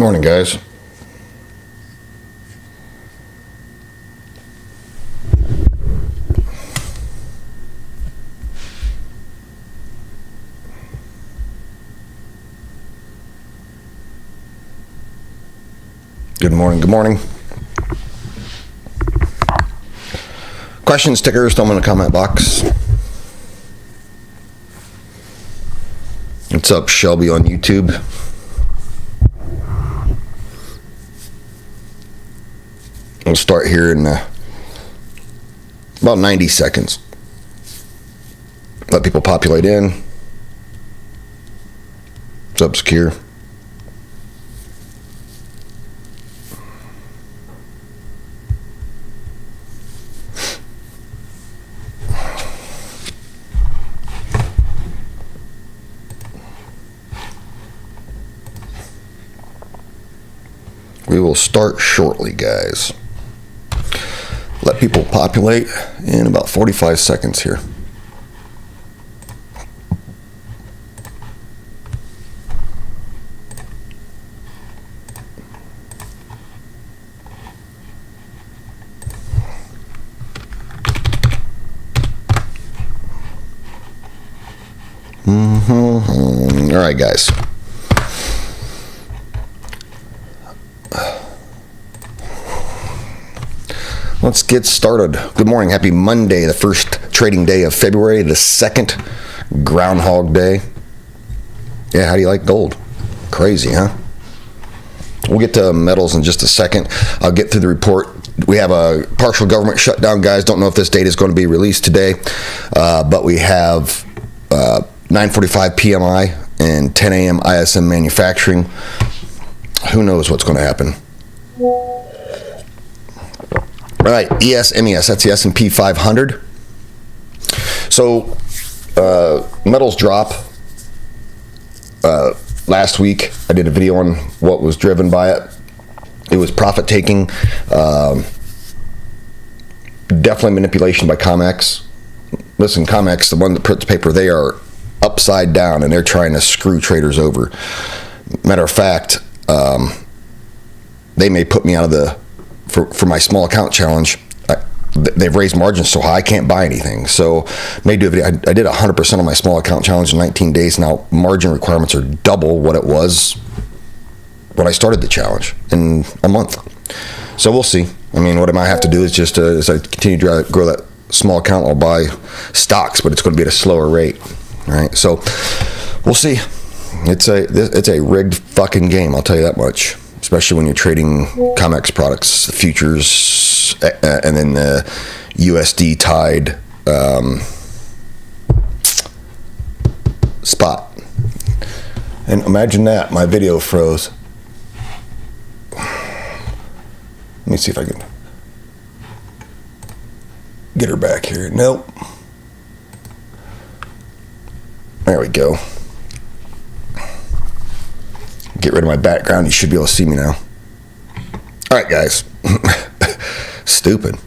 Morning, guys. Good morning. Good morning. Questions, stickers, throw them in the comment box. What's up, Shelby on YouTube? We'll start here in about 90 seconds. Let people populate in. What's up, Secure? We will start shortly, guys. Let people populate in about 45 seconds here. All right, guys. Let's get started. Good morning. Happy Monday, the first trading day of February, the second Groundhog Day. Yeah, how do you like gold? Crazy, huh? We'll get to metals in just a second. I'll get through the report. We have a partial government shutdown, guys. Don't know if this data is going to be released today, but we have 9:45 PMI and 10 a.m. ISM manufacturing. Who knows what's going to happen? All right, MES, that's the S&P 500. So, metals drop. Last week, I did a video on what was driven by it. It was profit taking. Definitely manipulation by COMEX. Listen, COMEX, the one that prints paper, they are upside down and they're trying to screw traders over. Matter of fact, they may put me out of the for my small account challenge. They've raised margins so high I can't buy anything. So may do a video. I did 100% on my small account challenge in 19 days. Now margin requirements are double what it was when I started the challenge in a month. So we'll see. I mean, what I might have to do is just as I continue to grow that small account, I'll buy stocks, but it's going to be at a slower rate. All right. So we'll see. It's a rigged fucking game. I'll tell you that much. Especially when you're trading COMEX products, the futures, and then the USD tied spot. And imagine that, my video froze. Let me see if I can get her back here. Nope. There we go. Get rid of my background. You should be able to see me now. All right, guys. Stupid.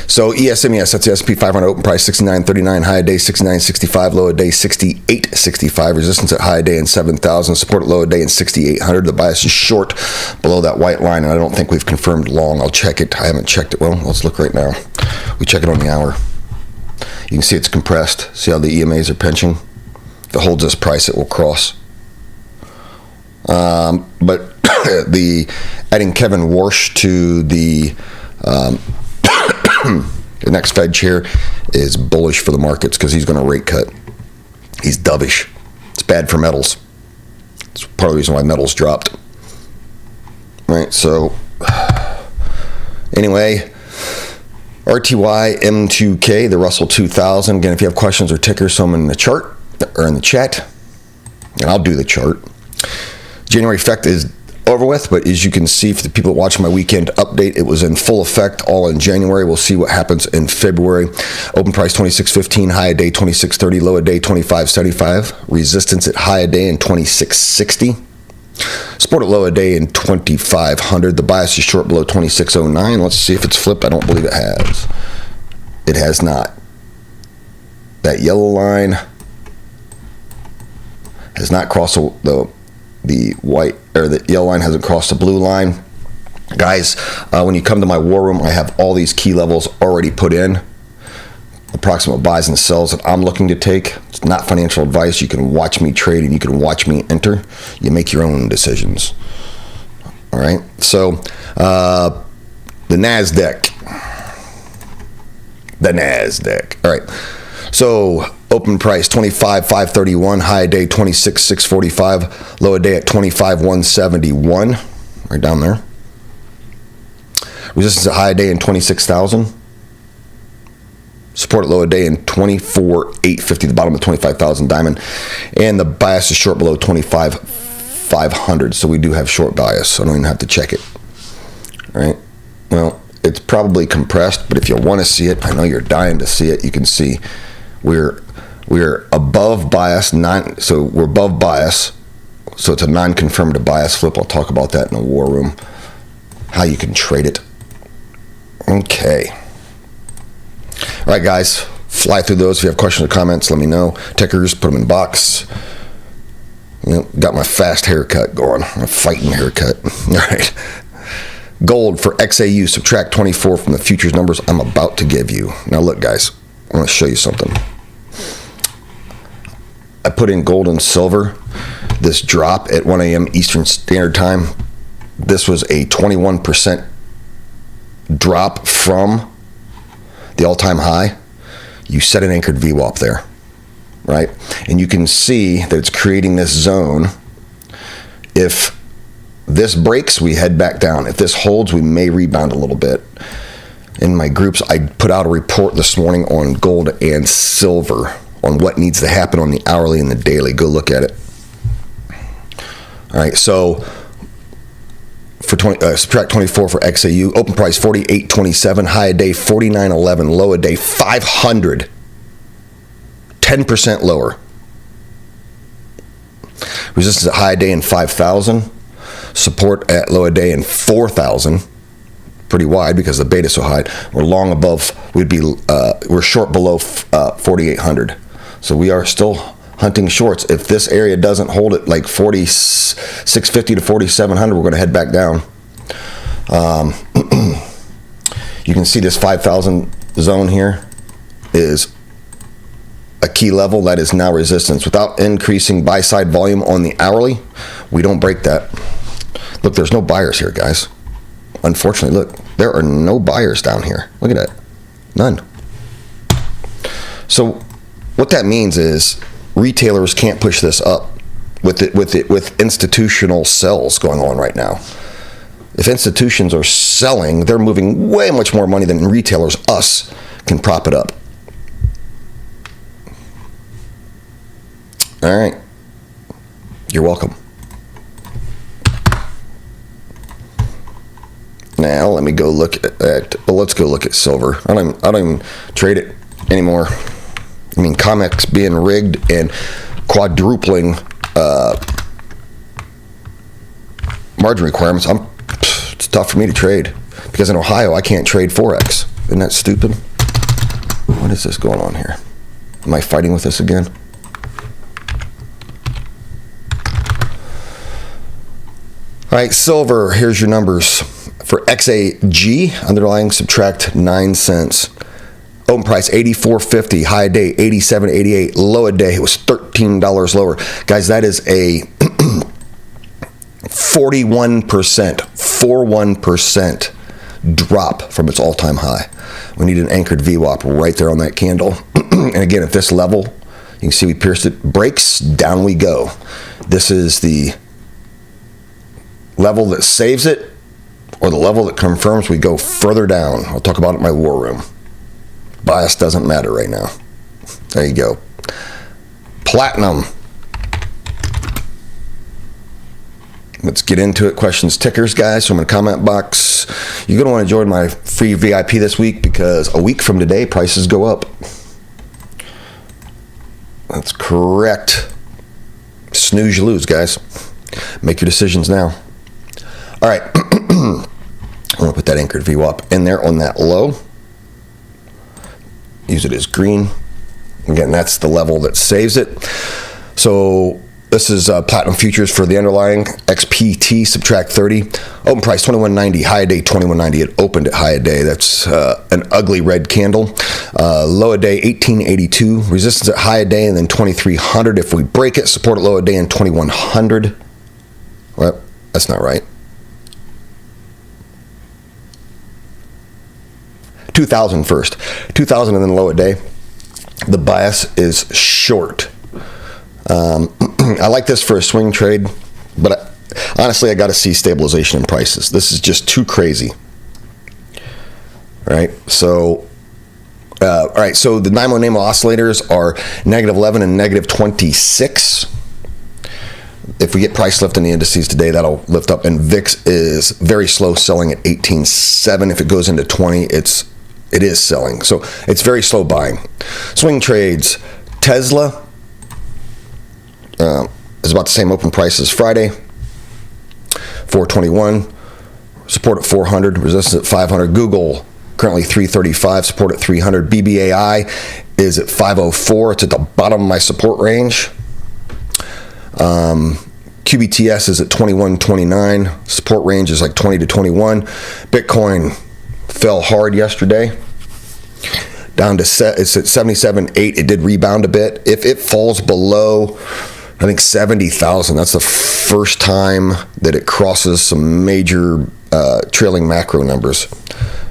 So ESMES, that's the S&P 500 open price 69.39, high day 69.65, low day 68.65, resistance at high day in 7,000, support at low day in 6,800. The bias is short below that white line, and I don't think we've confirmed long. I'll check it. I haven't checked it. Well, let's look right now. We check it on the hour. You can see it's compressed. See how the EMAs are pinching? If it holds this price, it will cross. But adding Kevin Warsh to the the next Fed chair is bullish for the markets because he's going to rate cut. He's dovish. It's bad for metals. It's part of the reason why metals dropped. Right. So anyway, RTY M2K, the Russell 2000. Again, if you have questions or tickers, throw them in the chart. Or in the chat, and I'll do the chart. January effect is over with, but as you can see, for the people watching my weekend update, it was in full effect all in January. We'll see what happens in February. Open price 26.15, high a day 26.30, low a day 25.75. Resistance at high a day in 26.60. Support at low a day in 2500. The bias is short below 2609. Let's see if it's flipped. I don't believe it has. It has not. That yellow line has not crossed the the white or the yellow line hasn't crossed the blue line. Guys, when you come to my war room, I have all these key levels already put in. Approximate buys and sells that I'm looking to take. It's not financial advice. You can watch me trade and you can watch me enter. You make your own decisions. All right. So the NASDAQ. All right. So open price 25,531, high day 26,645, low day at 25,171, right down there. Resistance at high day in 26,000. Support at low day in 24,850, the bottom of 25,000 diamond, and the bias is short below 25,500. So we do have short bias. So I don't even have to check it. All right. Well, it's probably compressed, but if you want to see it, I know you're dying to see it. You can see we're above bias, so we're above bias. So it's a non-confirmed bias flip. I'll talk about that in the war room, how you can trade it. Okay. All right, guys, fly through those. If you have questions or comments, let me know. Tickers, put them in box. Got my fast haircut going, a fighting haircut. All right. Gold for XAU, subtract 24 from the futures numbers I'm about to give you. Now look, guys, I want to show you something. I put in gold and silver. This drop at 1 a.m. Eastern Standard Time, this was a 21% drop from the all-time high. You set an anchored VWAP there, right? And you can see that it's creating this zone. If this breaks, we head back down. If this holds, we may rebound a little bit. In my groups, I put out a report this morning on gold and silver on what needs to happen on the hourly and the daily. Go look at it. All right, so for subtract 24 for XAU, open price 48.27, high a day 49.11, low a day 500, 10% lower. Resistance at high a day in 5,000. Support at low a day in 4,000, pretty wide because the beta is so high. We're long above, we're short below 4,800. So we are still hunting shorts. If this area doesn't hold at like 4,650 to 4,700, we're going to head back down. You can see this 5,000 zone here is a key level that is now resistance. Without increasing buy side volume on the hourly, we don't break that. Look, there's no buyers here, guys. Unfortunately, look, there are no buyers down here. Look at that. None. So what that means is retailers can't push this up with institutional sells going on right now. If institutions are selling, they're moving way much more money than retailers, us, can prop it up. All right. You're welcome. Now let me go look at. Well, let's go look at silver. I don't even trade it anymore. I mean, COMEX being rigged and quadrupling margin requirements. It's tough for me to trade because in Ohio I can't trade Forex. Isn't that stupid? What is this going on here? Am I fighting with this again? All right, silver. Here's your numbers. For XAG, underlying subtract 9 cents. Open price 84.50, high day 87.88, low a day it was $13 lower. Guys, that is a 41% drop from its all-time high. We need an anchored VWAP right there on that candle. And again, at this level, you can see we pierced it, breaks, down we go. This is the level that saves it, or the level that confirms we go further down. I'll talk about it in my war room. Bias doesn't matter right now. There you go. Platinum. Let's get into it. Questions, tickers, guys. So in the comment box, you're going to want to join my free VIP this week because a week from today, prices go up. That's correct. Snooze, you lose, guys. Make your decisions now. All right. I'm going to put that anchored VWAP in there on that low. Use it as green. Again, that's the level that saves it. So This is platinum futures for the underlying XPT, subtract 30. Open price 21.90, high a day 21.90. It opened at high a day. That's an ugly red candle. Low a day 1882. Resistance at high a day and then 2300. If we break it, support at low a day and 2100. Well, that's not right. 2000 first. 2000 and then low a day. The bias is short. I like this for a swing trade, but honestly, I got to see stabilization in prices. This is just too crazy. Right? So, all right. So the NYMO NAMO oscillators are -11 and -26. If we get price lift in the indices today, that'll lift up. And VIX is very slow selling at 18.7. If it goes into 20, it is selling. So it's very slow buying. Swing trades. Tesla is about the same open price as Friday, 421, support at 400, resistance at 500. Google currently 335, support at 300. BBAI is at 504. It's at the bottom of my support range. QBTS is at 21.29. Support range is like 20 to 21. Bitcoin fell hard yesterday. Down to it's at 77.8. It did rebound a bit. If it falls below, I think 70,000, that's the first time that it crosses some major trailing macro numbers.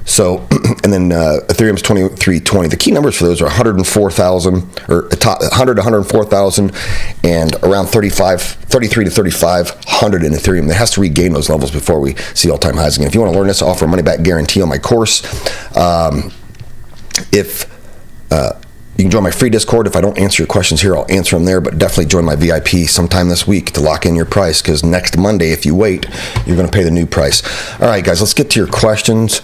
So, and then Ethereum's 2320. The key numbers for those are 104,000, or 100 to 104,000, and around 33 to 3,500 in Ethereum. It has to regain those levels before we see all-time highs again. If you want to learn this, I offer a money-back guarantee on my course. You can join my free Discord. If I don't answer your questions here, I'll answer them there, but definitely join my VIP sometime this week to lock in your price, because next Monday, if you wait, you're going to pay the new price. All right, guys, let's get to your questions.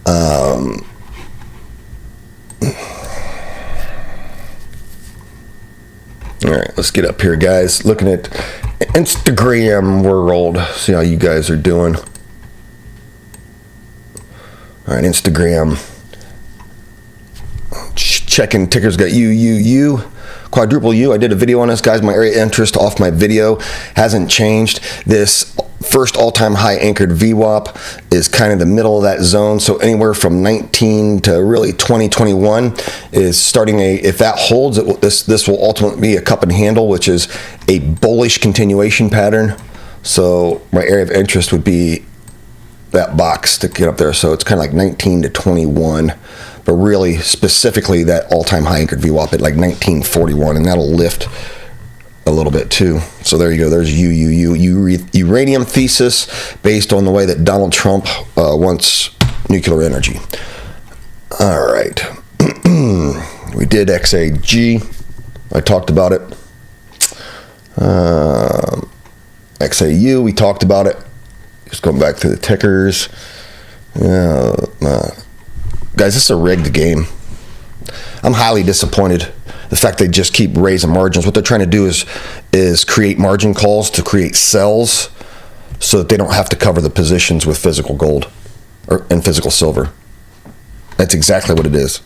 All right, let's get up here, guys. Looking at Instagram world, see how you guys are doing. All right, Instagram. Checking tickers, got U, quadruple U. I did a video on this, guys. My area of interest off my video hasn't changed. This first all-time high anchored VWAP is kind of the middle of that zone. So anywhere from 19 to really 2021 is starting if that holds, this will ultimately be a cup and handle, which is a bullish continuation pattern. So my area of interest would be that box to get up there. So it's kind of like 19 to 21. But really, specifically, that all-time high anchored VWAP at like 1941, and that'll lift a little bit too. So there you go. There's uranium thesis based on the way that Donald Trump wants nuclear energy. All right. We did XAG. I talked about it. XAU, we talked about it. Just going back through the tickers. Guys, this is a rigged game. I'm highly disappointed. The fact they just keep raising margins. What they're trying to do is create margin calls to create sells so that they don't have to cover the positions with physical gold and physical silver. That's exactly what it is.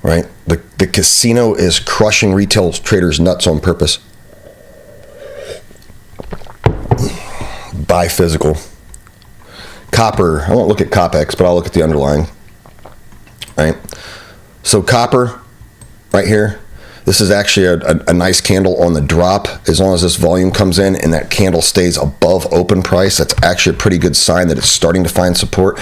Right? The casino is crushing retail traders' nuts on purpose. Buy physical. Copper. I won't look at COPEX, but I'll look at the underlying. Right? So copper, right here, this is actually a nice candle on the drop. As long as this volume comes in and that candle stays above open price, that's actually a pretty good sign that it's starting to find support.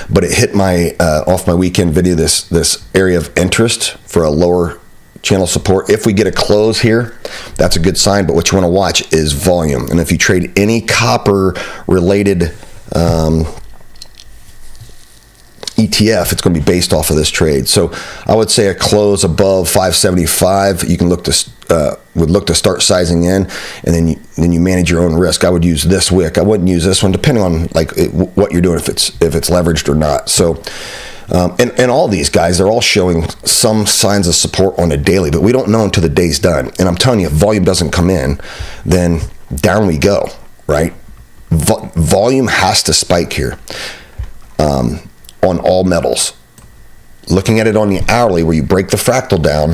But it hit my off my weekend video, this area of interest for a lower channel support. If we get a close here, that's a good sign. But what you want to watch is volume. And if you trade any copper related ETF, it's going to be based off of this trade. So I would say a close above 575, you can look to start sizing in, and then you manage your own risk. I would use this wick. I wouldn't use this one, depending on what you're doing, if it's leveraged or not. So and all these guys, they're all showing some signs of support on a daily, but we don't know until the day's done. And I'm telling you, if volume doesn't come in, then down we go. Right? Volume has to spike here. On all metals. Looking at it on the hourly, where you break the fractal down,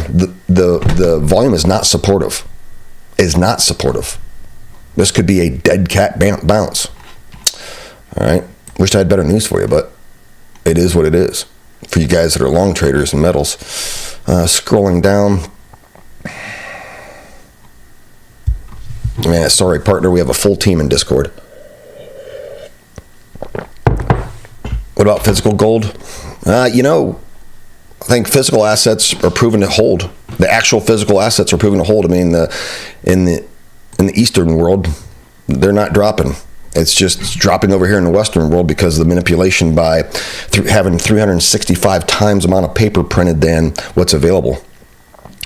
the volume is not supportive. is not supportive. This could be a dead cat bounce. All right. Wish I had better news for you, but it is what it is. For you guys that are long traders in metals. Scrolling down. Man, sorry, partner. We have a full team in Discord. What about physical gold? I think physical assets are proven to hold. The actual physical assets are proven to hold. I mean, in the Eastern world, they're not dropping. It's just dropping over here in the Western world because of the manipulation by having 365 times the amount of paper printed than what's available.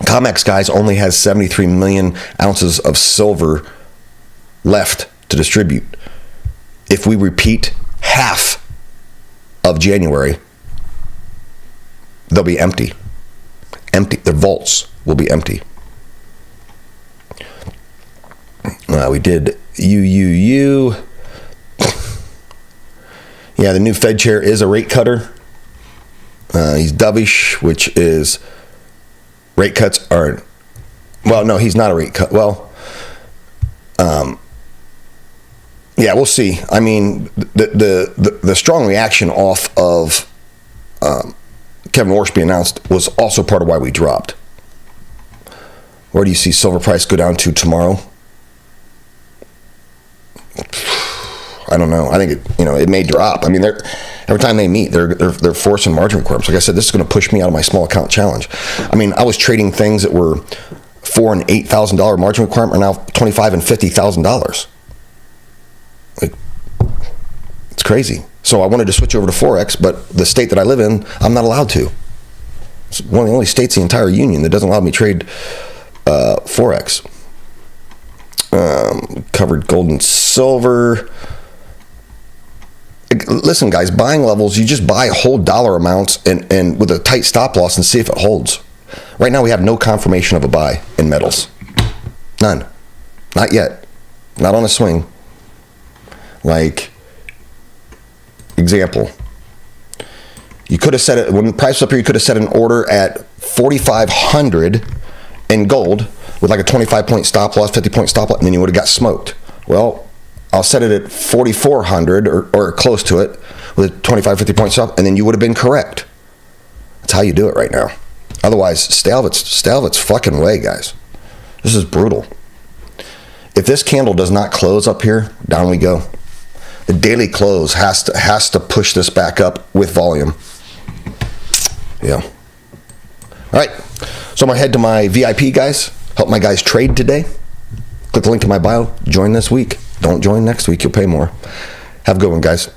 COMEX, guys, only has 73 million ounces of silver left to distribute. If we repeat half of January, they'll be empty. The vaults will be empty. We did UUU. Yeah, the new Fed chair is a rate cutter. He's dovish, which is rate cuts are, well, no, he's not a rate cut. Well, yeah, we'll see. I mean, the strong reaction off of Kevin Warsh being announced was also part of why we dropped. Where do you see silver price go down to tomorrow? I don't know. I think it may drop. I mean, every time they meet, they're forcing margin requirements. Like I said, this is going to push me out of my small account challenge. I mean, I was trading things that were $4,000 and $8,000 margin requirement are now $25,000 and $50,000. Like, it's crazy. So I wanted to switch over to Forex, but the state that I live in, I'm not allowed to. It's one of the only states in the entire union that doesn't allow me to trade Forex. Covered gold and silver. Listen, guys, buying levels, you just buy whole dollar amounts and with a tight stop loss and see if it holds. Right now, we have no confirmation of a buy in metals. None. Not yet. Not on a swing. Like, example. You could have set it, when the price was up here, you could have set an order at 4,500 in gold with like a 25-point stop loss, 50-point stop loss, and then you would have got smoked. Well, I'll set it at 4,400 or close to it with a 25, 50-point stop, and then you would have been correct. That's how you do it right now. Otherwise, stay out of its fucking way, guys. This is brutal. If this candle does not close up here, down we go. The daily close has to push this back up with volume. Yeah. All right. So I'm going to head to my VIP, guys. Help my guys trade today. Click the link to my bio. Join this week. Don't join next week. You'll pay more. Have a good one, guys.